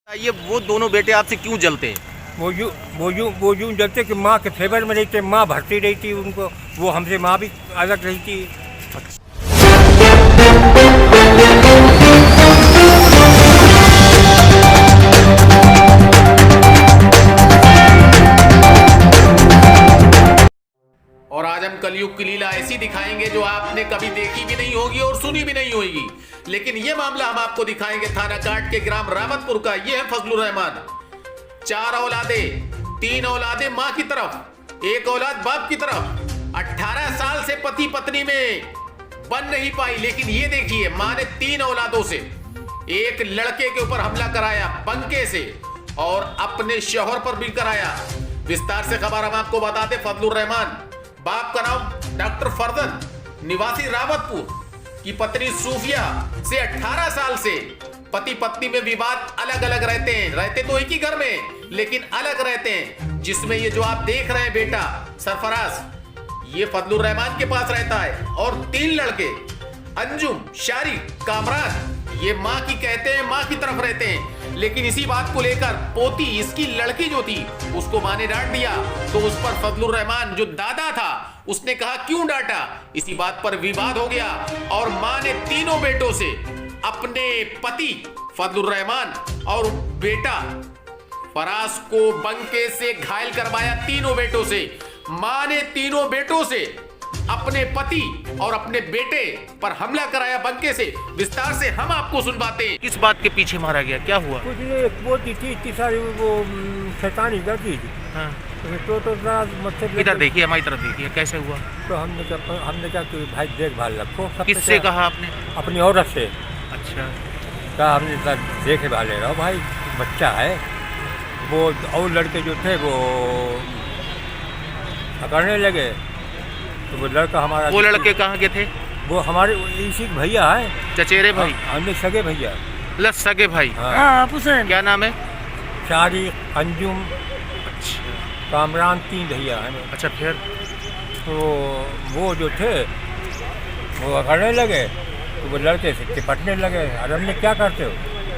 ये वो दोनों बेटे आपसे क्यों जलते हैं? वो यूं जलते कि माँ के फेवर में रहते, माँ भरती रहती उनको, वो हमसे माँ भी अलग रहती। और आज हम कलयुग की लीला ऐसी दिखाएंगे जो आपने कभी देखी भी नहीं होगी और सुनी भी नहीं होगी। लेकिन ये मामला हम आपको दिखाएंगे थाना काट के ग्राम रावतपुर का। ये है फजलुर रहमान। 4 औलादे, 3 औलादे माँ की तरफ, 1 औलाद बाप की तरफ। 18 साल से पति पत्नी में बन नहीं पाई, लेकिन ये देखिए माँ ने 3 औलादों से एक लड़के के ऊपर हमला कराया बंके से, और अपने शौहर पर भी कराया। विस्तार से खबर हम आपको बताते। फजलुर रहमान, बाप का नाम डॉक्टर फरजन, निवासी रावतपुर, की पत्नी सूफिया से 18 साल से पति पत्नी में विवाद अलग अलग रहते हैं। रहते तो एक ही घर में लेकिन अलग रहते हैं। जिसमें ये जो आप देख रहे हैं बेटा सरफराज, ये फजलुर रहमान के पास रहता है, और 3 लड़के अंजुम, शारिक, कामरान, ये माँ की कहते हैं, माँ की तरफ रहते हैं। लेकिन इसी बात को लेकर पोती, इसकी लड़की जो थी, उसको माँ ने डांट दिया, तो उस पर फजलुर रहमान जो दादा था उसने कहा क्यों डांटा। इसी बात पर विवाद हो गया और माँ ने तीनों बेटों से अपने पति फजलुर रहमान और बेटा फराज को बंके से घायल करवाया। तीनों बेटों से माँ ने तीनों बेटों से अपने पति और अपने बेटे पर हमला कराया बंके से। विस्तार से हम आपको सुनवाते हैं। किस बात के पीछे मारा गया, क्या हुआ? कुछ ये वो थी इतनी सारी वो शैतानी करती थी। हाँ। तो मतलब इधर देखिए, हमारी तरफ देखिए, कैसे हुआ? तो हमने क्या कि भाई देखभाल रखो। किससे कहा आपने? अपनी औरत से। अच्छा। कहा हमने देखभाल ले रहा हूँ भाई, बच्चा है। वो और लड़के जो थे वो पकड़ने लगे, तो वो लड़का हमारा। वो लड़के कहाँ के थे? वो हमारे इसी भैया है, चचेरे भाई। हमने सगे भैया। प्लस सगे भाई। हाँ। क्या नाम है? शारिक, अंजुम, अच्छा। कामरान, 3 भैया हैं। अच्छा, फिर? तो वो जो थे वो पकड़ने लगे, तो वो लड़के से चिपटने लगे। अरे हमने क्या करते हो?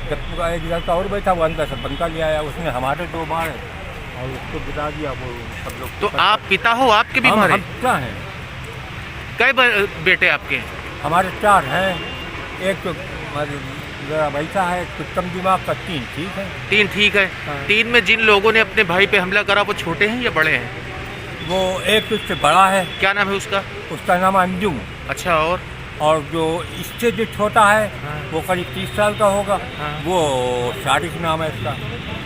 जब एक लड़का और बैठा, वो अंदर से बंका ले आया, उसने हमारे 2 मारे और उसको गिरा दिया। वो सब लोग। तो आप पिता हो, आपके भी मारे? हम क्या हैं? कई बेटे आपके? हमारे 4 हैं। एक तो मेरा बैठा है कुछ कम दिमाग का, 3 ठीक है। 3 ठीक है। हाँ। 3 में जिन लोगों ने अपने भाई पे हमला करा वो छोटे हैं या बड़े हैं? वो एक उससे बड़ा है। क्या नाम है उसका? उसका नाम अंजुम। अच्छा। और जो इससे जो छोटा है, हाँ। वो करीब 30 साल का होगा। हाँ। वो शारिक नाम है इसका।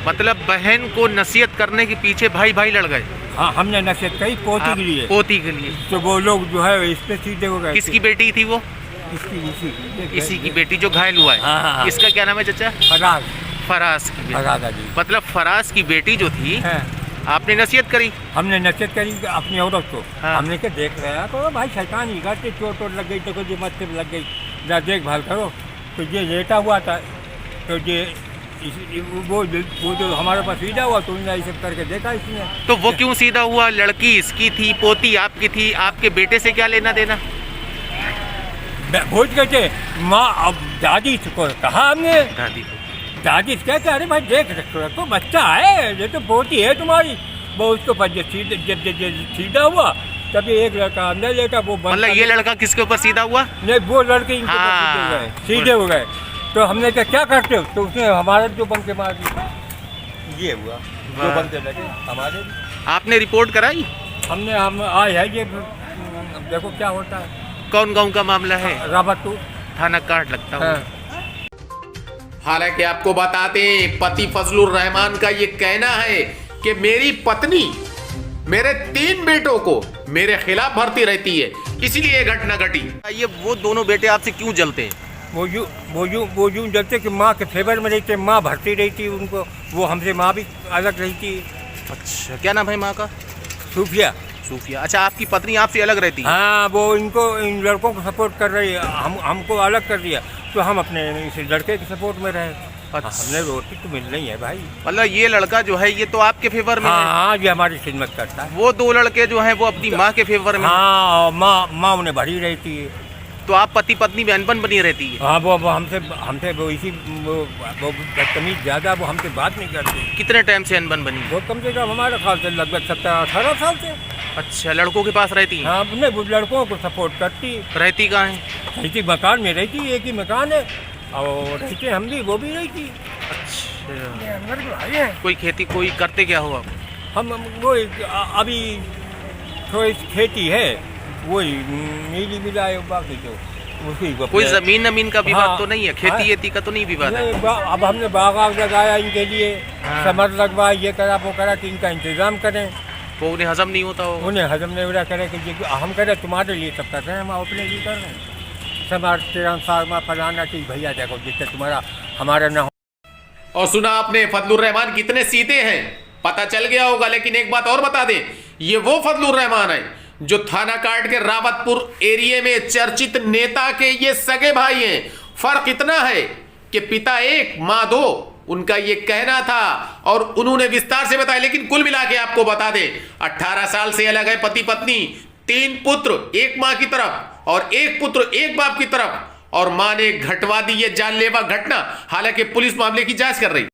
मतलब बहन को नसीहत करने के पीछे भाई भाई लड़ गए? हाँ, हमने नसीहत कही पोती के लिए। पोती के लिए। तो वो लोग जो है इस पे सीधे हो गए। किसकी बेटी थी वो? इसी की बेटी जो घायल हुआ है। हाँ। इसका क्या नाम है चाचा? फराज की बेटी। फराज जी। मतलब फराज की बेटी जो थी, आपने नसीहत करी? हमने नसीहत करी अपनी औरत को। हाँ। हमने क्या देख रहा तो भाई शैतान ही करते, चोट लग गई तो कुछ मत लग गई, जा देखभाल करो। तो ये लेटा हुआ था, तो ये वो जो हमारे पास सीधा हुआ, तो उन्होंने ऐसे करके देखा इसने। तो वो क्यों सीधा हुआ? लड़की इसकी थी, पोती आपकी थी, आपके बेटे से क्या लेना देना? भूल गए थे माँ। अब दादी को कहा हमने, दादी से कहते अरे भाई देख रखो बच्चा है, ये तो पोती है तुम्हारी। वो उसको जब सीधा हुआ तभी एक लड़का अंदर लेटा। वो मतलब ये लड़का किसके ऊपर सीधा हुआ? नहीं, वो लड़के इनके हाँ। सीधे हो गए। तो हमने कहा क्या करते हो? तो उसने हमारे जो बंके मार दिए। ये हुआ, जो बंके लगे हमारे। आपने रिपोर्ट कराई? हम आए है, ये देखो क्या होता है। कौन गांव का मामला है? रावतपुर थाना काट लगता है। हालांकि आपको बताते हैं पति फजलुर रहमान का ये कहना है कि मेरी पत्नी मेरे 3 बेटों को मेरे खिलाफ भरती रहती है, इसलिए ये घटना घटी। ये वो दोनों बेटे आपसे क्यों जलते हैं? वो यूं जलते कि माँ के फेवर में रहते, माँ भरती रहती उनको, वो हमसे माँ भी अलग रहती। अच्छा। क्या नाम है माँ का? सूफिया। अच्छा, आपकी पत्नी आपसे अलग रहती है? हाँ, वो इनको, इन लड़कों को सपोर्ट कर रही है। हमको अलग कर दिया, तो हम अपने इस लड़के के सपोर्ट में रहे। अच्छा। हमने रोटी तो मिल रही है भाई। मतलब ये लड़का जो है ये तो आपके फेवर में है? हाँ, ये हमारी खिदमत करता है। वो 2 लड़के जो हैं वो अपनी माँ के फेवर में? हाँ, माँ उन्हें भरी रहती है। तो आप पति पत्नी में अनबन बनी रहती है? हाँ, वो हमसे वो इसी वो बदतमीज ज़्यादा, वो हमसे बात नहीं करते। कितने टाइम से अनबन बनी? वो कम से कम हमारे ख्याल से लगभग 17-18 साल से। अच्छा, लड़कों के पास रहती है? हाँ, नहीं, वो लड़कों को सपोर्ट करती। रहती कहाँ है? रहती मकान में रहती, एक ही मकान है, और रहते हम भी, वो भी रहती। अच्छा, कोई खेती कोई करते क्या हो आप? हम वो अभी थोड़ी खेती है, वही नीली मिलाए, बाकी जो उसी को कोई जमीन नमीन का विवाद हाँ, तो नहीं है? खेती येती का तो नहीं विवाद है? अब हमने बाग आग लगाया इनके लिए, समर लगवाया, ये करा वो करा कि इनका इंतजाम करें। वो उन्हें हजम नहीं होता हो? उन्हें हजम नहीं हो रहा, करे कि ये हम करें तुम्हारे लिए सब कर रहे हैं, हम अपने लिए कर रहे हैं। समार 13 साल में फलाना कि भैया देखो जिससे तुम्हारा हमारा ना हो। और सुना आपने फजलुर रहमान कितने सीधे हैं, पता चल गया होगा। लेकिन एक बात और बता दें, ये वो फजलुर रहमान है जो थाना काट के रावतपुर एरिया में चर्चित नेता के ये सगे भाई हैं। फर्क इतना है कि पिता एक मां दो, उनका ये कहना था और उन्होंने विस्तार से बताया। लेकिन कुल मिला के आपको बता दें, 18 साल से अलग है पति पत्नी, 3 पुत्र एक मां की तरफ और 1 पुत्र एक बाप की तरफ, और मां ने घटवा दी ये जानलेवा घटना। हालांकि पुलिस मामले की जांच कर रही।